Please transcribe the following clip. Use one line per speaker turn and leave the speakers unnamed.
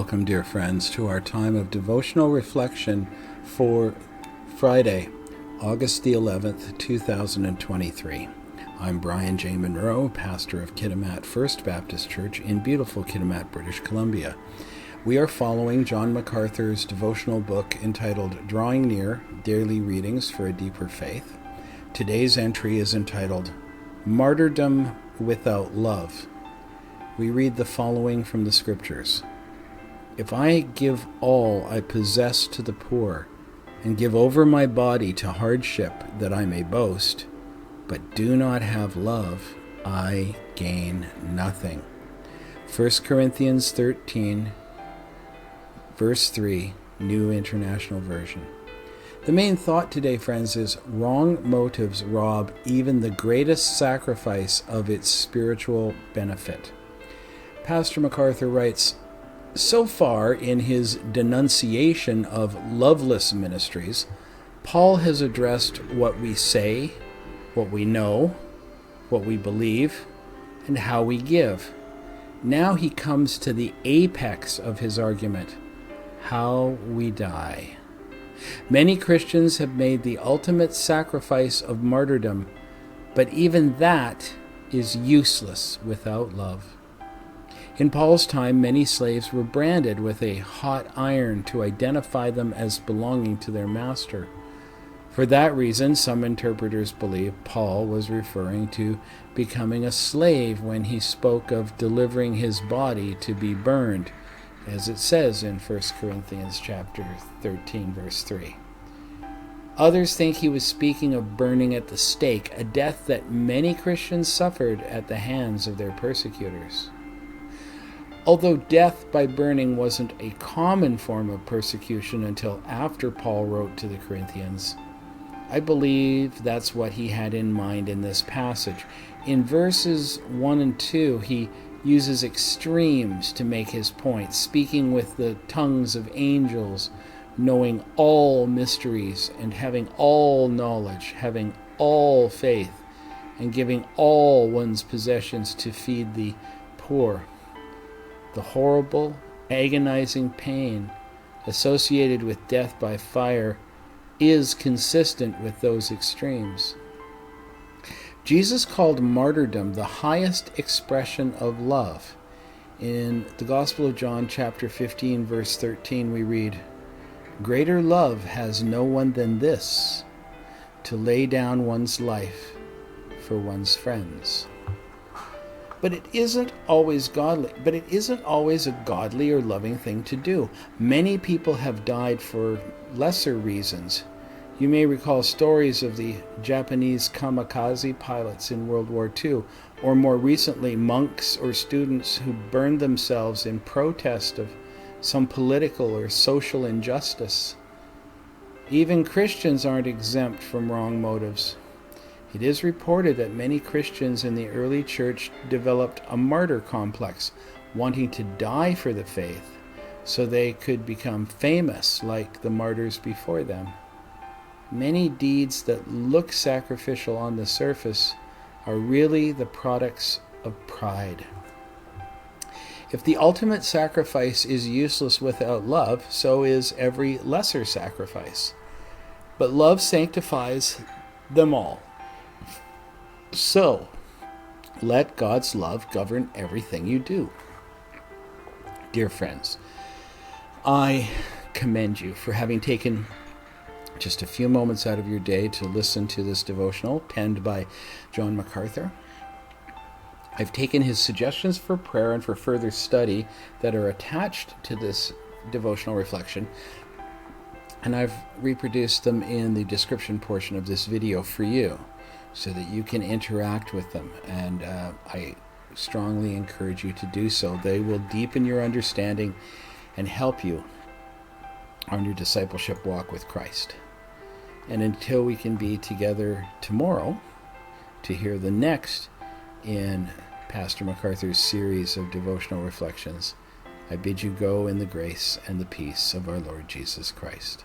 welcome, dear friends, to our time of devotional reflection for Friday, August the 11th, 2023. I'm Brian J. Munro, pastor of Kitimat First Baptist Church in beautiful Kitimat, British Columbia. We are following John MacArthur's devotional book entitled Drawing Near, Daily Readings for a Deeper Faith. Today's entry is entitled Martyrdom Without Love. We read the following from the Scriptures. If I give all I possess to the poor, and give over my body to hardship that I may boast, but do not have love, I gain nothing. 1 Corinthians 13, verse 3, New International Version. The main thought today, friends, is wrong motives rob even the greatest sacrifice of its spiritual benefit. Pastor MacArthur writes, so far in his denunciation of loveless ministries, Paul has addressed what we say, what we know, what we believe, and how we give. Now he comes to the apex of his argument, how we die. Many Christians have made the ultimate sacrifice of martyrdom, but even that is useless without love. In Paul's time, many slaves were branded with a hot iron to identify them as belonging to their master. For that reason, some interpreters believe Paul was referring to becoming a slave when he spoke of delivering his body to be burned, as it says in 1 Corinthians chapter 13, verse 3. Others think he was speaking of burning at the stake, a death that many Christians suffered at the hands of their persecutors. Although death by burning wasn't a common form of persecution until after Paul wrote to the Corinthians, I believe that's what he had in mind in this passage. In verses 1 and 2, he uses extremes to make his point, speaking with the tongues of angels, knowing all mysteries and having all knowledge, having all faith, and giving all one's possessions to feed the poor. The horrible, agonizing pain associated with death by fire is consistent with those extremes. Jesus called martyrdom the highest expression of love. In the Gospel of John, chapter 15, verse 13, we read, Greater love has no one than this, to lay down one's life for one's friends. But it isn't always a godly or loving thing to do. Many people have died for lesser reasons. You may recall stories of the Japanese kamikaze pilots in World War II, or more recently, monks or students who burned themselves in protest of some political or social injustice. Even Christians aren't exempt from wrong motives. It is reported that many Christians in the early church developed a martyr complex, wanting to die for the faith so they could become famous like the martyrs before them. Many deeds that look sacrificial on the surface are really the products of pride. If the ultimate sacrifice is useless without love, so is every lesser sacrifice. But love sanctifies them all. So, let God's love govern everything you do. Dear friends, I commend you for having taken just a few moments out of your day to listen to this devotional penned by John MacArthur. I've taken his suggestions for prayer and for further study that are attached to this devotional reflection, and I've reproduced them in the description portion of this video for you, so that you can interact with them, and I strongly encourage you to do so. They will deepen your understanding and help you on your discipleship walk with Christ. And until we can be together tomorrow to hear the next in Pastor MacArthur's series of devotional reflections, I bid you go in the grace and the peace of our Lord Jesus Christ.